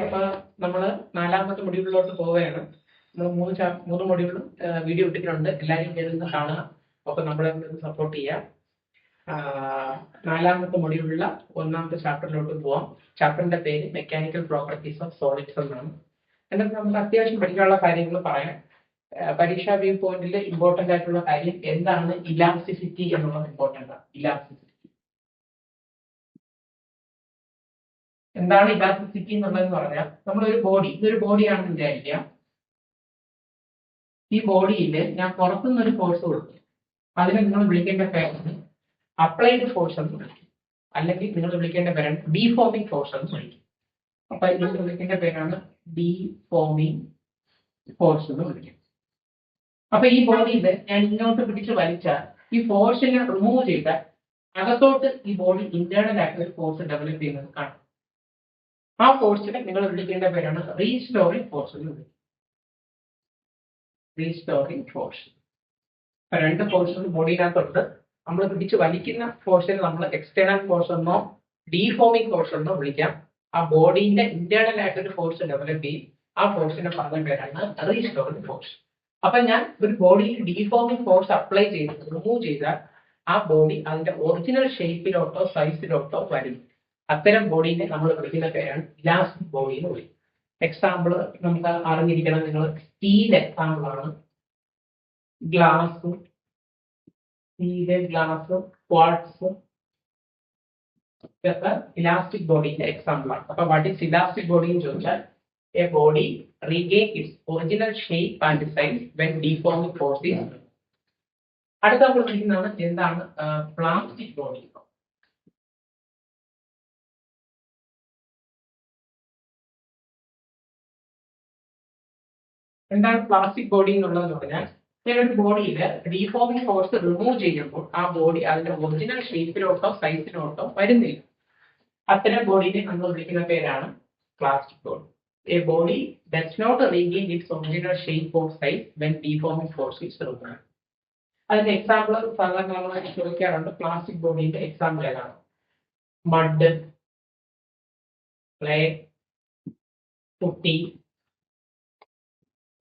അപ്പൊ നമ്മള് നാലാമത്തെ മൊഡ്യൂളിലോട്ട് പോവുകയാണ്. നമ്മൾ മൂന്ന് മൊഡ്യൂളും വീഡിയോ ഇട്ടിട്ടുണ്ട്. എല്ലാവരും കയറുന്ന കാണുക. അപ്പൊ നമ്മളെ സപ്പോർട്ട് ചെയ്യാം. നാലാമത്തെ മൊഡ്യൂളിലുള്ള ഒന്നാമത്തെ ചാപ്റ്ററിലോട്ട് പോവാം. ചാപ്റ്ററിന്റെ പേര് മെക്കാനിക്കൽ പ്രോപ്പർട്ടീസ് ഓഫ് സോളിഡ്സ് എന്നാണ്. എന്നിട്ട് നമുക്ക് അത്യാവശ്യം പഠിക്കാനുള്ള കാര്യങ്ങൾ പറയാം. പരീക്ഷാ വ്യൂ പോയിന്റിൽ ഇമ്പോർട്ടന്റ് ആയിട്ടുള്ള കാര്യം എന്താണ് ഇലാസ്റ്റിസിറ്റി എന്നുള്ളത് ഇമ്പോർട്ടന്റ് ആണ്. ഇലാസ്റ്റിസിറ്റി എന്താണ് ഇലാസ്റ്റിസിറ്റി എന്നുള്ളതെന്ന് പറഞ്ഞാൽ നമ്മളൊരു ബോഡി ഇതൊരു ബോഡിയാണെന്ന് വിചാരിക്കാം. ഈ ബോഡിയിൽ ഞാൻ പുറത്തുനിന്ന് ഒരു ഫോഴ്സ് കൊടുക്കും. അതിനെ നിങ്ങൾ വിളിക്കേണ്ട പേരാണ് അപ്ലൈഡ് ഫോഴ്സ് എന്ന് വിളിക്കും. അല്ലെങ്കിൽ നിങ്ങൾ വിളിക്കേണ്ട പേരാണ് ഡീഫോമിംഗ് ഫോഴ്സ് എന്ന് വിളിക്കും. അപ്പൊ നിങ്ങൾ വിളിക്കേണ്ട പേരാണ് ഡീഫോമിംഗ് ഫോഴ്സ് എന്ന് വിളിക്കും. അപ്പൊ ഈ ബോഡിയിൽ ഞാൻ ഇങ്ങോട്ട് പിടിച്ച് വലിച്ചാൽ ഈ ഫോഴ്സിനെ റിമൂവ് ചെയ്താൽ അകത്തോട്ട് ഈ ബോഡി ഇന്റേണൽ ആയിട്ട് ഒരു ഫോഴ്സ് ഡെവലപ്പ് ചെയ്യുന്നത് കാണാം. ആ ഫോഴ്സിനെ നിങ്ങൾ വിളിക്കേണ്ട പേരാണ് റീസ്റ്റോറിംഗ് ഫോഴ്സ് എന്ന് വിളിക്കും. Restoring force. രണ്ട് ഫോഴ്സുകൾ ബോഡിയിനകത്തുണ്ട്. നമ്മൾ പിടിച്ച് വലിക്കുന്ന ഫോഴ്സിനെ നമ്മൾ എക്സ്റ്റേണൽ ഫോഴ്സ് എന്നോ ഡീഫോമിംഗ് ഫോഴ്സ് എന്നോ വിളിക്കാം. ആ ബോഡിന്റെ ഇന്റേണൽ ആയിട്ടൊരു ഫോഴ്സ് ഡെവലപ്പ് ചെയ്യും. ആ ഫോഴ്സിനെ പറഞ്ഞ പേരാണ് റീസ്റ്റോറിംഗ് ഫോഴ്സ്. അപ്പൊ ഞാൻ ഒരു ബോഡിയിൽ ഡീഫോമിംഗ് ഫോഴ്സ് അപ്ലൈ ചെയ്ത് റിമൂവ് ചെയ്താൽ ആ ബോഡി അതിന്റെ ഒറിജിനൽ ഷേപ്പിലോട്ടോ സൈസിലോട്ടോ വരും. അത്തരം ബോഡീനെ നമ്മൾ വിളിക്കുന്ന പേരാണ് ഇലാസ്റ്റിക് ബോഡി എന്ന് വിളിക്കും. എക്സാമ്പിൾ നമുക്ക് അറിഞ്ഞിരിക്കണം. നിങ്ങൾ സ്റ്റീൽ എക്സാമ്പിൾ ആണ്. ഗ്ലാസ്, സ്റ്റീല്, ഗ്ലാസ്, ക്വാർട്സ് ഇതൊക്കെ ഇലാസ്റ്റിക് ബോഡിന്റെ എക്സാമ്പിൾ ആണ്. അപ്പൊ വാട്ട് ഈസ് ഇലാസ്റ്റിക് ബോഡി എന്ന് ചോദിച്ചാൽ A body regain its original shape and size when deforming force is. അടുത്ത നമ്മൾ പഠിക്കുന്നതാണ് എന്താണ് പ്ലാസ്റ്റിക് ബോഡി. എന്താണ് പ്ലാസ്റ്റിക് ബോഡി എന്നുള്ളതെന്ന് പറഞ്ഞാൽ ഒരു ബോഡിയിൽ ഡീഫോമിംഗ് ഫോഴ്സ് റിമൂവ് ചെയ്യുമ്പോൾ ആ ബോഡി അതിന്റെ ഒറിജിനൽ ഷേപ്പിലോട്ടോ സൈസിലോട്ടോ വരുന്നില്ല. അത്തരം ബോഡിനെ നമ്മൾ വിളിക്കുന്ന പേരാണ് plastic body. A body does not regain its original shape or size when deforming force is removed. അതിന്റെ എക്സാമ്പിൾ സാധാരണ നമ്മൾ ചോദിക്കാറുണ്ട്. പ്ലാസ്റ്റിക് ബോഡിന്റെ എക്സാമ്പിൾ ഏതാണ്? Mud, clay, putty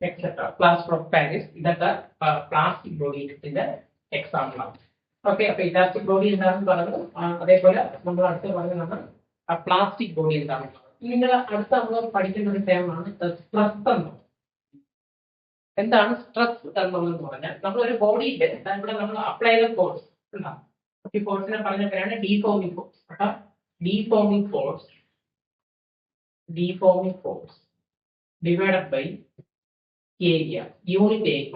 etcetera, plaster of Paris ഇതൊക്കെ പ്ലാസ്റ്റിക് ബോഡിന്റെ എക്സാമ്പിൾ ആണ്. ഓക്കെ, അപ്പൊ ഇലാസ്റ്റിക് ബോഡി എന്താണെന്ന് പറഞ്ഞു. അതേപോലെ നമ്മൾ അടുത്ത് പറയുന്നത് പ്ലാസ്റ്റിക് ബോഡി എന്താണെന്ന്. നിങ്ങൾ അടുത്ത നമ്മൾ പഠിക്കുന്ന ഒരു ടേമാണ് സ്ട്രെസ് എന്ന്. എന്താണ് സ്ട്രെസ് എന്നുള്ളതെന്ന് പറഞ്ഞാൽ നമ്മളൊരു ബോഡിയിൽ ഇവിടെ നമ്മൾ അപ്ലൈ ചെയ്ത ഫോഴ്സ് ഉണ്ടാവും. ഈ ഫോഴ്സിനെ പറഞ്ഞ പേരാണ് ഡീഫോമിംഗ് ഫോഴ്സ്. അപ്പൊ deforming force divided by area, unit area,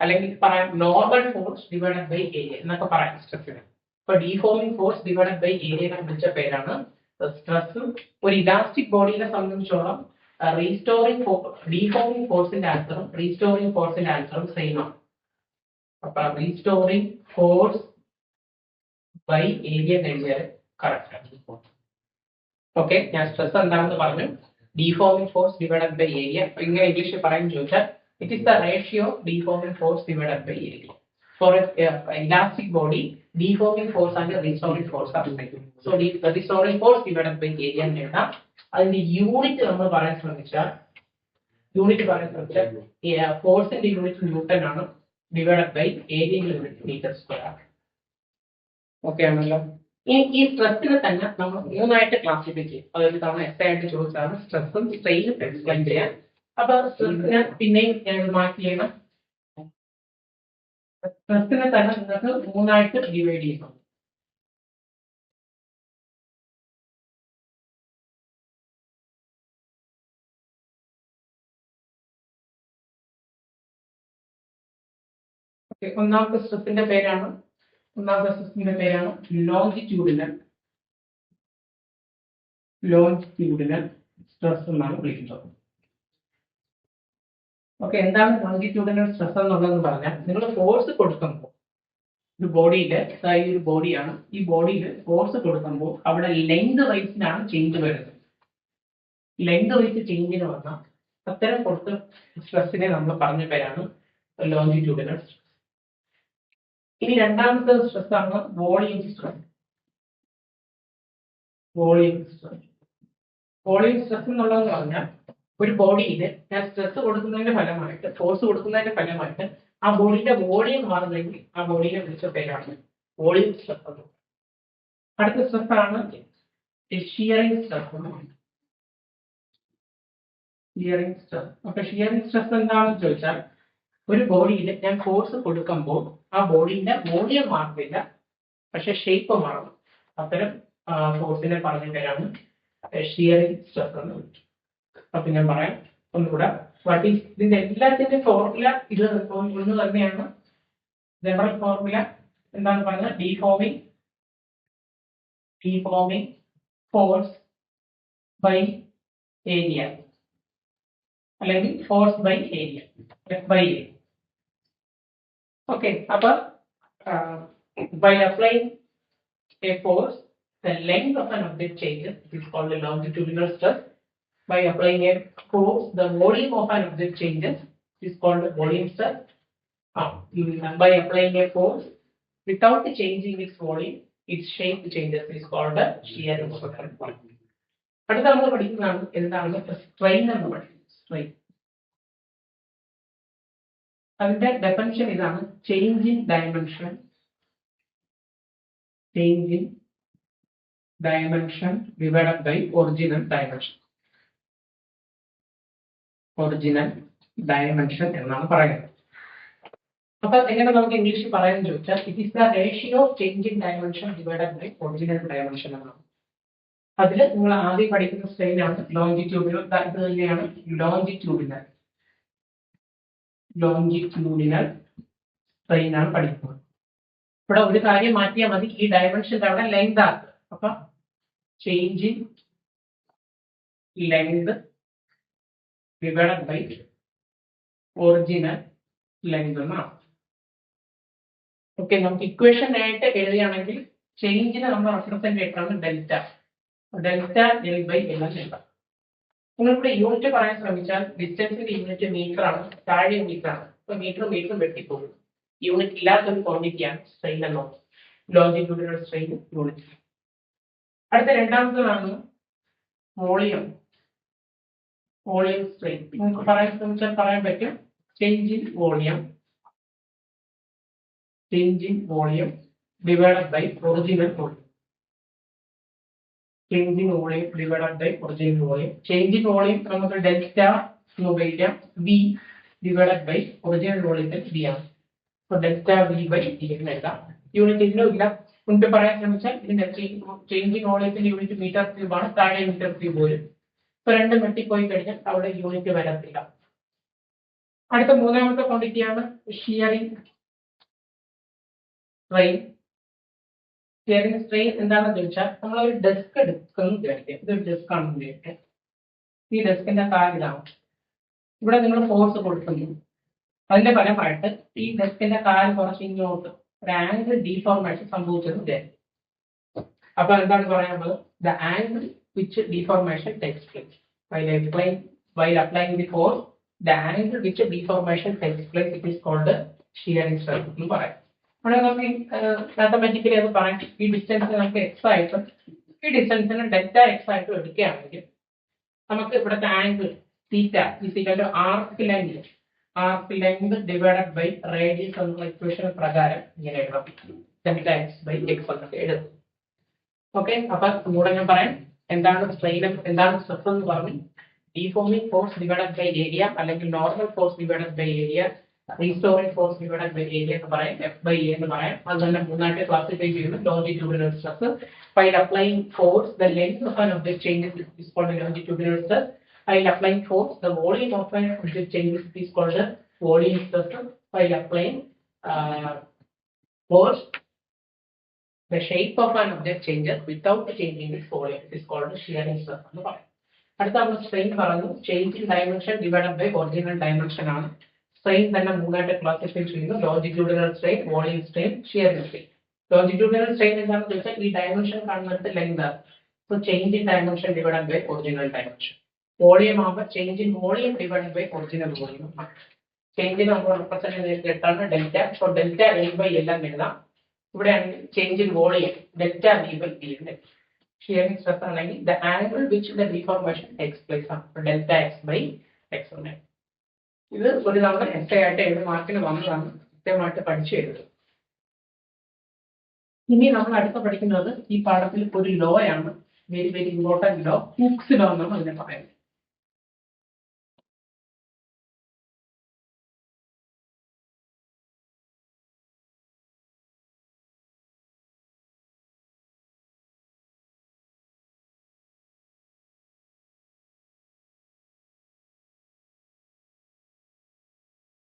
അല്ലെങ്കിൽ പറയാം normal force divided by area എന്നൊക്കെ പറയാം സ്ട്രെസ്സിന്. അപ്പൊ deforming force divided by area എന്ന് വിളിച്ച പേരാണ് സ്ട്രെസ്. ഒരു ഇലാസ്റ്റിക് ബോഡിയെ സംബന്ധിച്ചോളം ഡീഫോമിംഗ് ഫോഴ്സിന്റെ ആൻസറും റീസ്റ്റോറിംഗ് ഫോഴ്സിന്റെ ആൻസറും സെയിം ആണ്. അപ്പൊ റീസ്റ്റോറിംഗ് ഫോഴ്സ് ബൈ ഏരിയ കഴിഞ്ഞാൽ കറക്റ്റ് ആണ്. ഓക്കെ, ഞാൻ സ്ട്രെസ് എന്താണെന്ന് പറഞ്ഞു. Deforming force divided by area. ഇങ്ങനെ ഇംഗ്ലീഷിൽ പറയാൻ ചോദിച്ചാൽ it is the ratio deforming force divided by area. For an elastic body, deforming force and restoring force are same. So the restoring force divided by area and data. അതിന്റെ unit നമ്മൾ പറയാൻ ശ്രമിച്ചാൽ ഫോഴ്സിന്റെ unit newton ആണ്, divided by ഏരിയയുടെ unit metre square. Okay ആണല്ലോ. ഈ സ്ട്രെസ്സിനെ തന്നെ നമ്മൾ മൂന്നായിട്ട് ക്ലാസിഫൈ ചെയ്യും. അതൊരു തവണ എസ് ആയിട്ട് ചോദിച്ചാണ് സ്ട്രെസ്സും സ്ട്രെയിനും എക്സ്പ്ലെയിൻ ചെയ്യാൻ. അപ്പൊ സ്ട്രെസ്സിനെ പിന്നെയും ഞാൻ മാർക്ക് ചെയ്യണം. സ്ട്രെസ്സിനെ തന്നെ നിങ്ങൾക്ക് മൂന്നായിട്ട് ഡിവൈഡ് ചെയ്യുന്നു. ഒന്നാമത്തെ സ്ട്രെസ്സിന്റെ പേരാണ് ലോഞ്ചിറ്റ്യൂഡിനൽ സ്ട്രെസ് എന്നാണ് വിളിക്കുന്നത്. ഓക്കെ, എന്താണ് ലോഞ്ചിറ്റ്യൂഡിനൽ സ്ട്രെസ് എന്നുള്ളതെന്ന് പറഞ്ഞാൽ നിങ്ങൾ ഫോഴ്സ് കൊടുക്കുമ്പോൾ ഒരു ബോഡിയിൽ, ഒരു ബോഡിയാണ്, ഈ ബോഡിയിൽ ഫോഴ്സ് കൊടുക്കുമ്പോൾ അവിടെ ലെങ്ത് വൈസിനാണ് ചേഞ്ച് വരുന്നത്. ലെങ്ത് വൈസ് ചേഞ്ചിന് വന്നാൽ അത്തരം കൊടുത്ത സ്ട്രെസ്സിനെ നമ്മൾ പറഞ്ഞ പേരാണ് ലോഞ്ചിറ്റ്യൂഡിനൽ സ്ട്രെസ്. ഇനി രണ്ടാമത്തെ സ്ട്രെസ് ആണ് വോളിയം സ്ട്രെസ്. വോളിയം സ്ട്രെസ് എന്നുള്ളതെന്ന് പറഞ്ഞാൽ ഒരു ബോഡിയിൽ ഞാൻ സ്ട്രെസ് കൊടുക്കുന്നതിന്റെ ഫലമായിട്ട് ഫോഴ്സ് കൊടുക്കുന്നതിന്റെ ഫലമായിട്ട് ആ ബോഡിയുടെ വോളിയം മാറുന്നെങ്കിൽ ആ ബോഡിയെ വിളിച്ച പേരാണ് വോളിയം സ്ട്രെസ് എന്ന്. അടുത്ത സ്ട്രെസ് ആണ് ഷിയറിംഗ് സ്ട്രെസ് എന്ന് പറയുന്നത്. Shearing stress. അപ്പൊ ഷിയറിംഗ് സ്ട്രെസ് എന്താണെന്ന് ചോദിച്ചാൽ ഒരു ബോഡിയിൽ ഞാൻ ഫോഴ്സ് കൊടുക്കുമ്പോൾ ആ ബോഡിയുടെ വോളിയം മാറില്ല, പക്ഷെ ഷേപ്പ് മാറണം. അത്തരം ഫോഴ്സിനെ പറഞ്ഞ പേരാണ് ഷിയറിംഗ് സ്ട്രെസ് എന്ന് വിളിക്കും. അപ്പൊ ഞാൻ പറയാം ഒന്നുകൂടെ. വാട്ട് ഈസ് ഇതിന്റെ എല്ലാത്തിന്റെ ഫോർമുല ഇത് ഒന്ന് തന്നെയാണ്. ജനറൽ ഫോർമുല എന്താണ് പറഞ്ഞത്? ഡിഫോമിംഗ് ഫോഴ്സ് ബൈ ഏരിയ, അല്ലെങ്കിൽ force by area, F by A. Okay. അപ്പൊ by applying a force, the length of an object changes. It is called a longitudinal stress. By applying a force, the volume of an object changes. It is called a volume stress. By applying a force without changing its volume, its shape changes. It is called a shearing stress. അടുത്ത നമ്മൾ പഠിക്കുന്നതാണ് എന്താണ് strain എന്ന് പറയുന്നത്. Strain അതിന്റെ definition ഇതാണ്: change in dimension, divided by original dimension. എന്നാണ് പറയുന്നത്. അപ്പൊ എങ്ങനെ നമുക്ക് ഇംഗ്ലീഷിൽ പറയാൻ ചോദിച്ചാൽ it is the ratio of change in dimension divided by original dimension എന്നാണ്. അതിൽ നിങ്ങൾ ആദ്യം പഠിക്കുന്ന സ്ട്രെയിൻ ആണ് ലോഞ്ചിറ്റ്യൂഡിനൽ. ഇത് തന്നെയാണ് ലോഞ്ചിറ്റ്യൂഡിനൽ സ്ട്രെയിൻ ആണ് പഠിക്കുന്നത്. ഇവിടെ ഒരു കാര്യം മാറ്റിയാൽ മതി, ഈ ഡയമെൻഷന്റെ അവിടെ ലെങ്ത് ആക്കുക. അപ്പൊ change in length divided by original length എന്നാണ്. ഓക്കെ. നമുക്ക് ഇക്വേഷൻ ആയിട്ട് എഴുതുകയാണെങ്കിൽ ചേഞ്ചിനെ നമ്മൾ റെപ്രസെന്റ് ചെയ്തിട്ടാണ് ഡെൽറ്റ എൽ ബൈ എൽ എന്ന് എഴുതാം. നിങ്ങളിവിടെ യൂണിറ്റ് പറയാൻ ശ്രമിച്ചാൽ ഡിസ്റ്റൻസിന്റെ യൂണിറ്റ് മീറ്റർ ആണ്, താഴെ മീറ്റർ ആണ്. അപ്പൊ മീറ്ററും വെട്ടിപ്പോകും. യൂണിറ്റ് ഇല്ലാത്തൊരു ക്വാണ്ടിറ്റിയാണ് സ്ട്രെയിൻ എന്നുള്ളത്. Longitudinal strain unit. അടുത്ത രണ്ടാമത്തേതാണ് വോളിയം സ്ട്രെയിൻ. നിങ്ങൾക്ക് പറയാൻ ശ്രമിച്ചാൽ പറയാൻ പറ്റും change in volume divided by original volume. Change in volume divided by original volume. Change in volume നമുക്ക് ഡെൽറ്റ എന്ന് ഉപയോഗിക്കാം. വി ഡിവൈഡഡ് ബൈ ഒറിജിനൽ വോളിയത്തിൽ വി ആണ്. അപ്പൊ ഡെൽറ്റ വി ബൈ ഡി എന്ന് എഴുതാം. യൂണിറ്റ് ഇല്ല. മുൻപ് പറയാൻ ശ്രമിച്ചാൽ ഇതിന്റെ ചേഞ്ച് ഇൻ വോളിയത്തിന്റെ യൂണിറ്റ് മീറ്റർ ക്യൂബ് ആണ്, താഴെ മീറ്റർ ക്യൂബ് വരും. ഇപ്പൊ രണ്ടും വെട്ടിപ്പോയി കഴിഞ്ഞാൽ അവിടെ യൂണിറ്റ് വരത്തില്ല. അടുത്ത മൂന്നാമത്തെ ക്വാണ്ടിറ്റിയാണ് ഷിയറിംഗ് സ്ട്രെയിൻ. ഷിയറിംഗ് സ്ട്രെയിൻ എന്താണെന്ന് ചോദിച്ചാൽ നമ്മളൊരു ഡെസ്ക് എടുക്കുന്നു വിചാരിക്കുക. ഇതൊരു ഡെസ്ക് ആണെന്ന് വിചാരിക്കുക. ഈ ഡെസ്കിന്റെ കാലിലാണ്. ഇവിടെ നിങ്ങൾ ഫോഴ്സ് കൊടുക്കുന്നു. അതിന്റെ ഫലമായിട്ട് ഈ ഡെസ്കിന്റെ കാല് കുറച്ച് ഇങ്ങോട്ട് ഒരു ആംഗിൾ ഡീഫോർമേഷൻ സംഭവിച്ചെന്ന് വിചാരിക്കും. അപ്പൊ എന്താണ് പറയാനുള്ളത്? The angle which deformation takes place while applying the force, the angle which deformation takes place, it is called shearing stress എന്ന് പറയാം. അവിടെ നമുക്ക് മാത്തമാറ്റിക്കലി അത് പറയാം. ഈ ഡിസ്റ്റൻസ് നമുക്ക് എക്സ് ആയിട്ടും ഈ ഡിസ്റ്റൻസിന് ഡെൽറ്റ എക്സ് ആയിട്ടും എടുക്കുകയാണെങ്കിൽ നമുക്ക് ഇവിടുത്തെ angle theta equal to arc length divided by radius എന്നുള്ള ഇക്വേഷൻ പ്രകാരം ഇങ്ങനെ എഴുതാം. ഡെൽറ്റ എക്സ് ബൈ എക്സ് എന്നൊക്കെ എഴുതും. ഓക്കെ. അപ്പൊ കൂടെ ഞാൻ പറയാം എന്താണ് സ്ട്രെയിൻ, എന്താണ് സ്ട്രെസ് എന്ന് പറഞ്ഞു. Deforming force divided by area, അല്ലെങ്കിൽ normal force divided by area, restoring force divided by area എന്ന് പറയാം, F by A എന്ന് പറയാം. അത് തന്നെ മൂന്നായിട്ട് ക്ലാസിഫൈ ചെയ്യുന്നു. Longitudinal stress. While applying force, the length of an object changes, is called longitudinal stress. While applying force, the volume of an object changes, is called the volume stress. While applying force, the shape of an object changes without changing its volume, is called shearing stress എന്ന് പറയാം. അടുത്ത നമ്മൾ strain പറഞ്ഞു. Change in dimension divided by original dimension ആണ്. Strain തന്നെ മൂന്നായിട്ട് classify ചെയ്യുന്നു. Longitudinal strain, volume strain, shearing strain. Longitudinal strain എന്താണെന്ന് ചോദിച്ചാൽ ഈ ഡയമെൻഷൻ കാണുന്നത് ലെങ്ത് ആണ്. So change in dimension divided by original dimension. Volume ആകുമ്പോൾ change in volume divided by original volume. ചേഞ്ചിന് നമ്മൾ റെപ്രസെന്റ് ചെയ്തിട്ടാണ് delta. So delta L by L എന്ന് എഴുതാം. ഇവിടെയാണെങ്കിൽ change in volume delta V by D എന്ന്. Shearing stress ആണെങ്കിൽ the angle which the deformation takes place ആണ് ഡെൽറ്റ എക്സ് ബൈ എക്സ് ഉണ്ട്. ഇത് ഒരു തവണ എസ് ആയിട്ട് 7 മാർക്കിന് വന്നതാണ്, കൃത്യമായിട്ട് പഠിച്ചു എഴുതുക. ഇനി നമ്മൾ അടുത്ത പഠിക്കുന്നത് ഈ പാഠത്തിൽ ഒരു ലോ ആണ്, very very important law, Hooke's law എന്നാണ് അതിനെ പറയുന്നത്.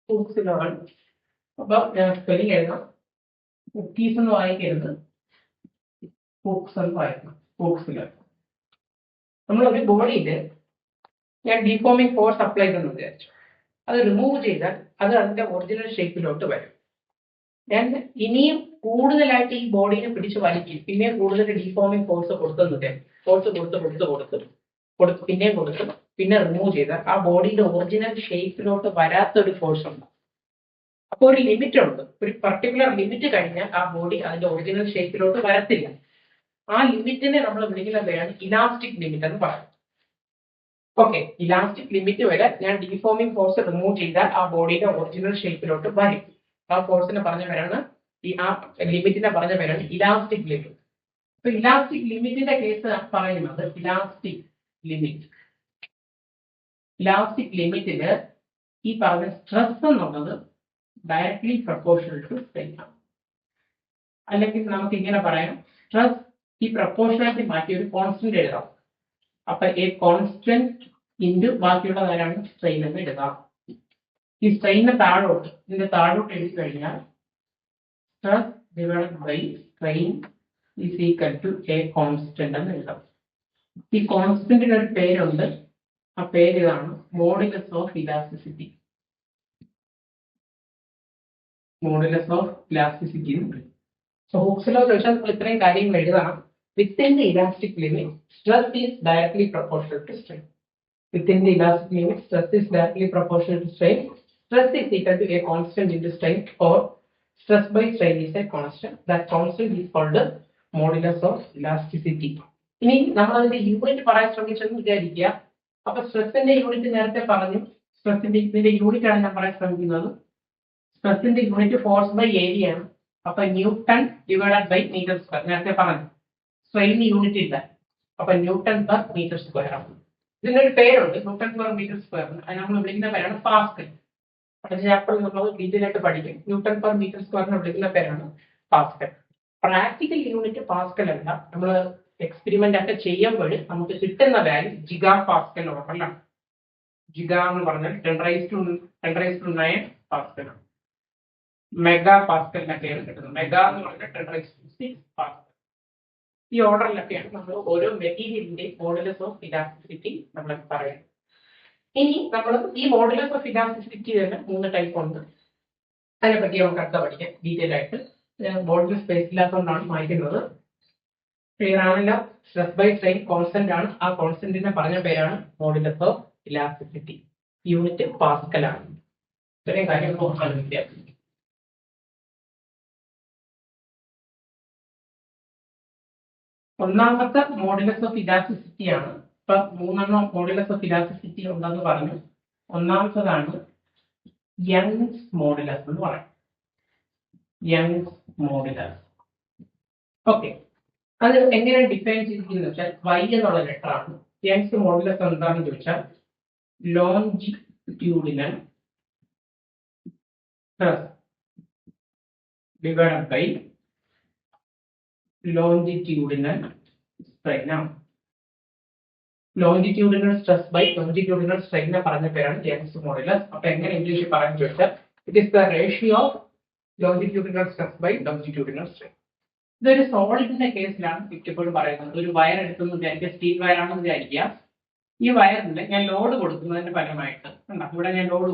ഹൂക്സ് ലോ ആണ്. അപ്പൊ ഞാൻ സ്പെല്ലിംഗ് എഴുതാം. കുക്കീസ് എന്ന് വായിക്കരുത്, ഹൂക്സ് എന്ന് വായിക്കണം. Hooke's law. നമ്മളൊരു ബോഡിയിൽ ഞാൻ ഡീഫോമിംഗ് ഫോഴ്സ് അപ്ലൈ ചെയ്തെന്ന് വിചാരിച്ചു, അത് റിമൂവ് ചെയ്താൽ അത് അതിന്റെ ഒറിജിനൽ ഷേപ്പിലോട്ട് വരും. ഞാൻ ഇനിയും കൂടുതലായിട്ട് ഈ ബോഡീനെ പിടിച്ച് വലിക്കും, പിന്നെ കൂടുതൽ ഡീഫോമിംഗ് ഫോഴ്സ് കൊടുത്തെന്ന് ഫോഴ്സ് കൊടുത്ത് പിന്നെയും കൊടുത്ത് പിന്നെ റിമൂവ് ചെയ്താൽ ആ ബോഡിയുടെ ഒറിജിനൽ ഷേപ്പിലോട്ട് വരാത്തൊരു ഫോഴ്സ് ഉണ്ട്. അപ്പോൾ ഒരു ലിമിറ്റ് ഉണ്ട്, ഒരു പർട്ടിക്കുലർ ലിമിറ്റ് കഴിഞ്ഞാൽ ആ ബോഡി അതിന്റെ ഒറിജിനൽ ഷേപ്പിലോട്ട് വരത്തില്ല. ആ ലിമിറ്റിനെ നമ്മൾ വിളിക്കുന്ന പേരാണ് ഇലാസ്റ്റിക് ലിമിറ്റ് എന്ന് പറയുന്നത്. ഓക്കെ, ഇലാസ്റ്റിക് ലിമിറ്റ് വരെ ഞാൻ ഡീഫോമിംഗ് ഫോഴ്സ് റിമൂവ് ചെയ്താൽ ആ ബോഡിയുടെ ഒറിജിനൽ ഷേപ്പിലോട്ട് വരും. ആ ഫോഴ്സിനെ പറഞ്ഞ പേരാണ് ആ ലിമിറ്റിനെ പറഞ്ഞ പേരാണ് ഇലാസ്റ്റിക് ലിമിറ്റ്. അപ്പൊ ഇലാസ്റ്റിക് ലിമിറ്റിന്റെ കേസ് പറയുന്നത് ഇലാസ്റ്റിക് ലിമിറ്റില് ഈ പറഞ്ഞ സ്ട്രെസ് എന്നുള്ളത് ഡയറക്ട്ലി പ്രൊപ്പോർഷണൽ ടു സ്ട്രെയിൻ ആണ്. അല്ലെങ്കിൽ നമുക്ക് ഇങ്ങനെ പറയാം, സ്ട്രെസ് ഈ പ്രൊപ്പോർഷനാലിറ്റി മാറ്റി ഒരു കോൺസ്റ്റന്റ് എഴുതാം. അപ്പൊ എ കോൺസ്റ്റന്റ് ഇൻറ്റു ബാക്കിയുള്ളതാരാണ് സ്ട്രെയിൻ എന്ന് എഴുതാം. ഈ സ്ട്രെയിനിന്റെ താഴോട്ട് എഴുതി കഴിഞ്ഞാൽ stress divided by strain is equal to a constant എന്ന് എഴുതാം. ഈ കോൺസ്റ്റന്റിന് ഒരു പേരുണ്ട്, ആ പേര് ഇതാണ്, modulus of elasticity. Modulus of elasticity എന്ന് പറയും. സോ ഹൂക്സ് ലോ ചോദിച്ചാൽ നമ്മൾ ഇത്രയും കാര്യങ്ങൾ എഴുതണം. Within the elastic limit, stress is directly proportional to strain. Within the elastic limit, stress is directly proportional to strain. Stress is equal to a constant into strain, or stress by strain is a constant. That constant is called the modulus of elasticity. ഇനി നമ്മൾ അതിന്റെ unit പറയാൻ ശ്രമിച്ചെന്ന് വിചാരിക്കുക. അപ്പൊ സ്ട്രെസ്സിന്റെ unit നേരത്തെ പറഞ്ഞു, ഇതിന്റെ യൂണിറ്റ് ആണ് ഞാൻ പറയാൻ ശ്രമിക്കുന്നത്. സ്ട്രെസ്സിന്റെ യൂണിറ്റ് ഫോഴ്സ് ബൈ ഏരിയ ആണ്. അപ്പൊ newton divided by metre square നേരത്തെ പറഞ്ഞു. സ്ട്രെയിൻ യൂണിറ്റ് ഇല്ല, അപ്പൊ ന്യൂട്ടൺ പെർ മീറ്റർ സ്ക്വയർ ആണ്. ഇതിനൊരു പേരുണ്ട്, ന്യൂട്ടൺ പെർ മീറ്റർ സ്ക്വയർ. അത് നമ്മൾ വിളിക്കുന്ന പേരാണ് പാസ്കൽ. അടുത്ത ചാപ്റ്ററിൽ നമ്മൾ ഡീറ്റെയിൽ ആയിട്ട് പഠിക്കും. ന്യൂട്ടൺ പെർ മീറ്റർ സ്ക്വയറിനെ വിളിക്കുന്ന പേരാണ് പാസ്കൽ. പ്രാക്ടിക്കൽ യൂണിറ്റ് പാസ്കൽ അല്ല, നമ്മൾ എക്സ്പെരിമെന്റ് ഒക്കെ ചെയ്യുമ്പോൾ നമുക്ക് കിട്ടുന്ന വാല്യൂ ജിഗാ പാസ്കൽ ഓർമ്മലാണ്. ജിഗാ എന്ന് പറഞ്ഞാൽ 10⁻⁹ പാസ്കൽ. മെഗാ പാസ്കലിനൊക്കെയാണ് കിട്ടുന്നത്. മെഗാ എന്ന് പറഞ്ഞാൽ 10⁻⁶ പാസ്കൽ. ഈ ഓർഡറിലൊക്കെയാണ് നമ്മൾ ഓരോ മെറ്റീരിയലിന്റെ മോഡുലസ് ഓഫ് ഇലാസ്റ്റിസിറ്റി നമ്മൾ പറയുന്നത്. ഇനി നമ്മൾ ഈ മോഡുലസ് ഓഫ് ഇലാസ്റ്റിസിറ്റി തന്നെ 3 ടൈപ്പ് ഉണ്ട്. അതിനെപ്പറ്റി നമുക്ക് അടുത്ത പഠിക്കാം ഡീറ്റെയിൽ ആയിട്ട്. മോഡുലസ് സ്പേസ് ഇല്ലാത്തതുകൊണ്ടാണ് വായിക്കുന്നത്. ക്ലിയർ ആണല്ലോ? സ്ട്രെസ് ബൈ സ്ട്രെയിൻ കോൺസ്റ്റന്റ് ആണ്. ആ കോൺസ്റ്റന്റിനെ പറഞ്ഞ പേരാണ് modulus of elasticity. Unit Pascal ആണ്. ഇത്രയും കാര്യങ്ങൾ നോക്കാൻ വിദ്യാർത്ഥി. ഒന്നാമത്തെ മോഡുലസ് ഓഫ് ഇലാസ്റ്റിസിറ്റി ആണ്. ഇപ്പൊ 3 മോഡുലസ് ഓഫ് ഇലാസ്റ്റിസിറ്റി ഉണ്ടെന്ന് പറഞ്ഞു. ഒന്നാമത്തതാണ് യങ്സ് മോഡുലസ് എന്ന് പറയും. Young's modulus. ഓക്കെ, അത് എങ്ങനെ ഡിഫൈൻ ചെയ്തിരിക്കുന്നത് വെച്ചാൽ y എന്നുള്ള ലെറ്റർ ആണ്. യങ്സ് മോഡുലസ് എന്താണെന്ന് ചോദിച്ചാൽ longitudinal stress divided by longitudinal strain ആണ്. ലോഞ്ചിറ്റ്യൂഡിനൽ സ്ട്രെസ് ബൈ ലോഞ്ചിറ്റ്യൂഡിനൽ സ്ട്രെയിനെ പറഞ്ഞ പേരാണ് യങ്സ് മോഡുലസ്. അപ്പൊ എങ്ങനെ ഇംഗ്ലീഷിൽ പറയാൻ ചോദിച്ചാൽ it is the ratio of longitudinal stress by longitudinal strain. ഇതൊരു സോളിഡിന്റെ കേസിലാണ് മിക്കപ്പോഴും പറയുന്നത്. ഒരു വയർ എടുത്തെന്ന് വിചാരിക്കുക, സ്റ്റീൽ വയറാണെന്ന് വിചാരിക്കുക. ഈ വയറിന് ഞാൻ ലോഡ് കൊടുക്കുന്നതിന്റെ ഫലമായിട്ട് ഇവിടെ ഞാൻ ലോഡ്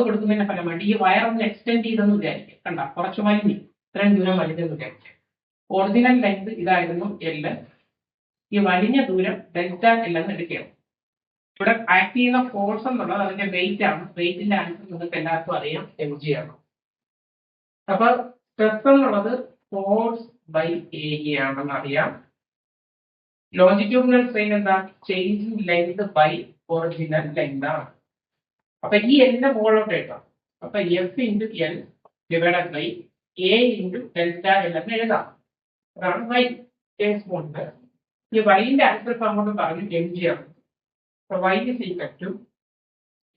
കൊടുക്കുന്നതിന്റെ ഫലമായിട്ട് ഈ വയർ ഒന്ന് എക്സ്റ്റെൻഡ് ചെയ്തെന്ന് വിചാരിക്കുക. കുറച്ച് വലിഞ്ഞു, ഇത്രയും ദൂരം വലിഞ്ഞെന്ന് വിചാരിക്കുക. ഒറിജിനൽ ലെങ്ത് ഇതായിരുന്നു L. ഈ വലിഞ്ഞ ദൂരം ഡെൽറ്റ L എന്ന് എടുക്കുകയാണ്. ഇവിടെ ആക്ട് ചെയ്യുന്ന ഫോഴ്സ് എന്നുള്ളത് അതിന്റെ വെയിറ്റ് ആണ്. വെയിറ്റിന്റെ ആൻസർ നിങ്ങൾക്ക് എല്ലാവർക്കും അറിയാം, mg ആണ്. അപ്പൊ സ്ട്രെസ് എന്നുള്ളത് ഫോഴ്സ് ബൈ ഏരിയ ആണെന്ന് അറിയാം. ലോഞ്ചിറ്റ്യൂഡിനൽ സ്ട്രെയിൻ എന്താ? Change in length by original length ആണ്. അപ്പൊ ഈ എല്ലിന്റെ മുകളിലോട്ട് എഴുതാം. അപ്പൊ F into L divided by A into delta L എന്ന് എഴുതാം. അതാണ് വൈ കേസ് കൊണ്ട്. ഈ വൈന്റെ ആൻസർ അങ്ങോട്ട് പറഞ്ഞു എം ജി ആണ്. അപ്പൊ Y is equal to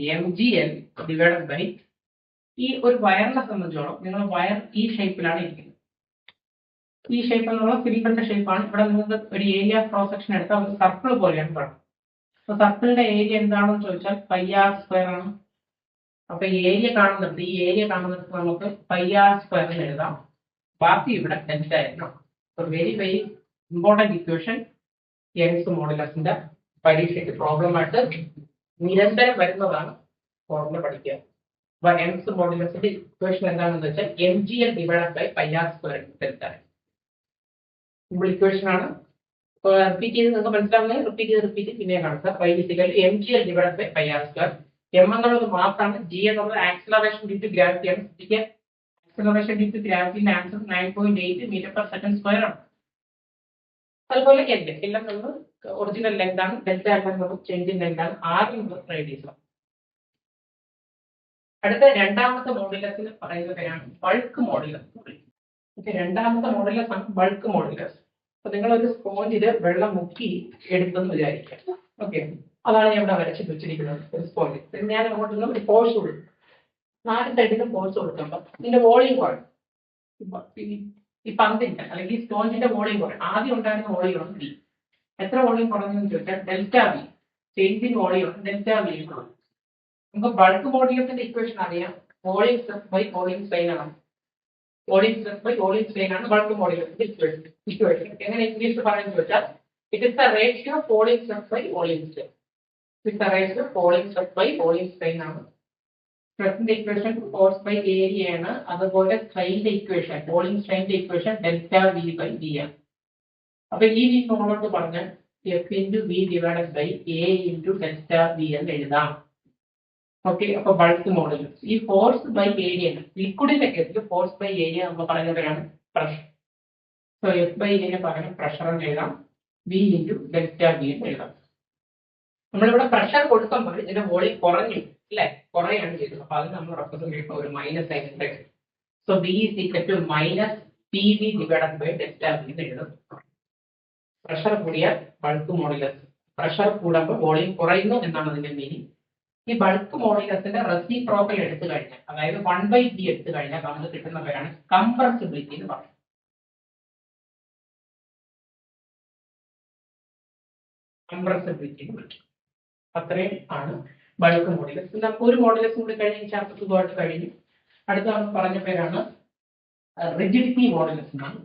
M G L divided by ഈ ഒരു വയറിനെ സംബന്ധിച്ചോളം നിങ്ങൾ വയർ ഈ ഷേപ്പിലാണ് ഇരിക്കുന്നത്. ഈ ഷേപ്പ് എന്നുള്ള സിലിണ്ടറിന്റെ ഷേപ്പാണ്. ഇവിടെ നിങ്ങൾക്ക് ഒരു ഏരിയ ക്രോസ് സെക്ഷൻ എടുത്താൽ ഒരു സർക്കിൾ പോലെയാണ് കാണുന്നത്. അപ്പൊ സർക്കിളിന്റെ ഏരിയ എന്താണെന്ന് ചോദിച്ചാൽ പൈ ആർ സ്ക്വയർ ആണ്. അപ്പൊ ഏരിയ കാണുന്നുണ്ട്, ഈ ഏരിയ കാണുന്നിടത്ത് നമുക്ക് പൈ ആർ സ്ക്വയർ എന്ന് എഴുതാം. ബാക്കി ഇവിടെ ഡെൽറ്റ ആയിരുന്നു. Very very important equation. Young's മോഡുലസിന്റെ പരീക്ഷയ്ക്ക് പ്രോബ്ലം ആയിട്ട് നിരന്തരം വരുന്നതാണ്. ഫോർമുല പഠിക്കുക. അപ്പൊ യങ്സ് മോഡുലസിന്റെ ഇക്വേഷൻ എന്താണെന്ന് വെച്ചാൽ M G L divided by pi R square delta. Simple equation ആണ്. റിപ്പീറ്റ് ചെയ്ത് നിങ്ങൾക്ക് മനസ്സിലാവുന്നത് റിപ്പീറ്റ് പിന്നെ കാണുക. Pi is equal M G L divided by pi R square. M എന്നുള്ളത് മാസാണ്, ജി എന്നുള്ളത് ആക്സിലറേഷൻ ഡ്യൂ ടു ഗ്രാവിറ്റി ആണ്. ആക്സിലറേഷൻ ഡ്യൂ ടു ഗ്രാവിറ്റിന്റെ answer 9.8 metre per second square ആണ്. അതുപോലെ എൽ എന്നത് ഒറിജിനൽ ലെങ്ത് ആണ്, ഡെൽറ്റ എന്നത് ചേഞ്ച് ഇൻ ലെങ്ത് ആണ്, ആർ എന്നത് റേഡിയസ് ആണ്. അടുത്ത രണ്ടാമത്തെ മോഡുലസിന് പറയുന്ന പേരാണ് ബൾക്ക് മോഡുലസ്. രണ്ടാമത്തെ മോഡുലസ് ആണ് ബൾക്ക് മോഡുലസ്. അപ്പൊ നിങ്ങൾ ഒരു സ്പോഞ്ചില് വെള്ളം മുക്കി എടുത്തെന്ന് വിചാരിക്കാം. ഓക്കെ, അതാണ് ഞാൻ ഇവിടെ വരച്ച് വെച്ചിരിക്കുന്നത്. ഒരു സ്പോഞ്ച് ഞാൻ അങ്ങോട്ട് ഒരു ഫോഴ്സ് കൊടുക്കും. 4 സൈഡിലും ഫോഴ്സ് കൊടുക്കുമ്പോൾ ഇതിന്റെ വോളിയം കുറയും. ഈ പന്തിന്റെ അല്ലെങ്കിൽ ഈ സ്പോഞ്ചിന്റെ വോളിയം കുറയും. ആദ്യം ഉണ്ടായിരുന്ന വോളിയം ബി. എത്ര വോളിയം കുറഞ്ഞെന്ന് ചോദിച്ചാൽ delta B. Change in volume delta B ആണ്. നമുക്ക് ബൾക്ക് മോഡുലസിന്റെ ഇക്വേഷൻ അറിയാം. Volume stress by volume strain ആണ്. Volume stress by volume strain ആണ് ബൾക്ക് മോഡുലസിന്റെ ഇക്വേഷൻ. എങ്ങനെ ഇംഗ്ലീഷിൽ പറയുന്നത് ചോദിച്ചാൽ it is the ratio of volume stress by volume strain. It is the ratio of volume stress by volume strain ആണ്. സ്ട്രെസിന്റെ equation force by area ആണ്. അതുപോലെ സ്ട്രെയിന്റെ ഇക്വേഷൻ വോളിയം സ്ട്രെയിന്റെ equation delta V by V ആണ്. അപ്പൊ ഈ V നമ്മളോട് പറഞ്ഞാൽ F into V divided by A into delta V എന്ന് എഴുതാം. ഓക്കെ, അപ്പൊ ബൾക്ക് മോഡുലസ് ഈ ഫോഴ്സ് ബൈ ഏരിയ ആണ്. ലിക്വിഡിന്റെ കേസിൽ ഫോഴ്സ് ബൈ ഏരിയ നമ്മൾ പറയുന്നവരാണ് pressure. So F by A പകരം പ്രഷർ എന്ന് എഴുതാം. വി ഇൻറ്റു ഡെൽറ്റ വി എന്ന് എഴുതാം. നമ്മളിവിടെ പ്രഷർ കൊടുക്കുമ്പോൾ ഇതിന്റെ വോളിയം കുറഞ്ഞു അല്ലെ, കുറയാണ് ചെയ്തത്. അപ്പൊ അത് നമ്മൾ റെപ്രസെന്റ് ചെയ്യുമ്പോൾ ഒരു മൈനസ് ആയിട്ട്. So B is equal to minus P V divided by delta V എന്ന് എഴുതും. പ്രഷർ കൂടിയാൽ ബൾക്ക് മോഡുലസ്, പ്രഷർ കൂടുമ്പോൾ വോളിയം കുറയുന്നു എന്നാണ് അതിന്റെ മീനിങ്. ഈ ബൾക്ക് മോഡുലസിന്റെ റെസിപ്രോക്കൽ എടുത്തു കഴിഞ്ഞാൽ, അതായത് 1/b എടുത്തു കഴിഞ്ഞാൽ നമുക്ക് കിട്ടുന്ന പേരാണ് കംപ്രസിബിലിറ്റി എന്ന് പറയുന്നത്. കംപ്രസിബിലിറ്റി എന്ന് വിളിക്കും. അത്രയും ആണ് ബൾക്ക് മോഡുലസ്. നമുക്ക് ഒരു മോഡുലസ് കൂടി കഴിഞ്ഞ് ചാപ്റ്റർ സുഖമായിട്ട് കഴിഞ്ഞു. അടുത്ത നമ്മൾ പറഞ്ഞ പേരാണ് റിജിഡിറ്റി മോഡുലസ് എന്നാണ്.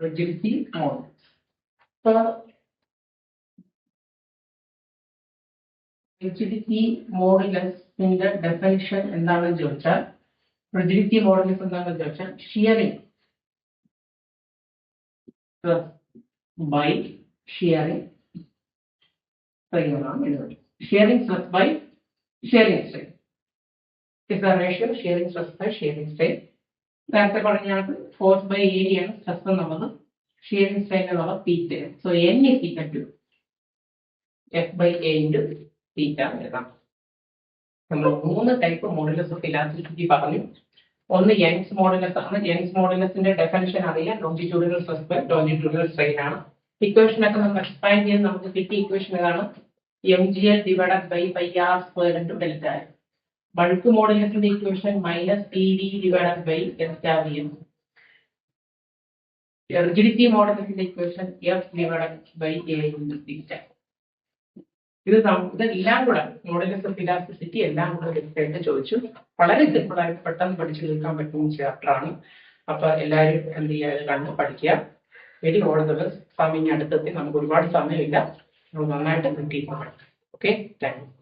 Rigidity modulus. റിജിഡിറ്റി മോഡുലസിന്റെ ഡെഫിനിഷൻ എന്താണെന്ന് ചോദിച്ചാൽ, റിജിഡിറ്റി മോഡുലസ് എന്താണെന്ന് ചോദിച്ചാൽ ഷിയറിംഗ് by shearing strain ആണ് എഴുതുന്നത്. Shearing stress by shearing strain is the ratio of shearing stress by shearing strain. നേരത്തെ പറഞ്ഞാൽ ഫോഴ്സ് ബൈ ഏരിയ ആണ് സ്ട്രെസ് എന്നുള്ളത്, ഷിയറിംഗ് സ്ട്രെയിൻ എന്നുള്ളത് theta. So N is equal to F by A into theta എഴുതാം. നമ്മൾ 3 type modulus of elasticity പറഞ്ഞു. ഒന്ന് Young's modulus ആണ്. യങ്സ് മോഡുലസിന്റെ ഡെഫിനിഷൻ അറിയാം. Longitudinal stress by longitudinal strain ആണ്. ഇക്വേഷൻ ഒക്കെ നമുക്ക് എക്സ്പാൻഡ് ചെയ്ത് നമുക്ക് കിട്ടിയ ഇക്വേഷൻ ഏതാണ്? M G L divided by pi R square into delta. Bulk മോഡുലസിന്റെ equation minus P V divided by delta V M. Rigidity മോഡുലസിന്റെ equation F divided by A into theta. ഇതെല്ലാം കൂടെ മോഡുലസ് ഓഫ് ഇലാസ്റ്റിസിറ്റി എല്ലാം കൂടെ വ്യക്തമായിട്ട് ചോദിച്ചു. വളരെ simple ആയിട്ട് പെട്ടെന്ന് പഠിച്ചു തീർക്കാൻ പറ്റുന്ന ചാപ്റ്റർ ആണ്. അപ്പൊ എല്ലാവരും എന്ത് ചെയ്യുക, കണ്ട് പഠിക്കുക. Very all the best. സമയം അടുത്തെത്തി, നമുക്ക് ഒരുപാട് സമയമില്ല, നന്നായിട്ട് കിട്ടിയിട്ട്. Okay, thank you.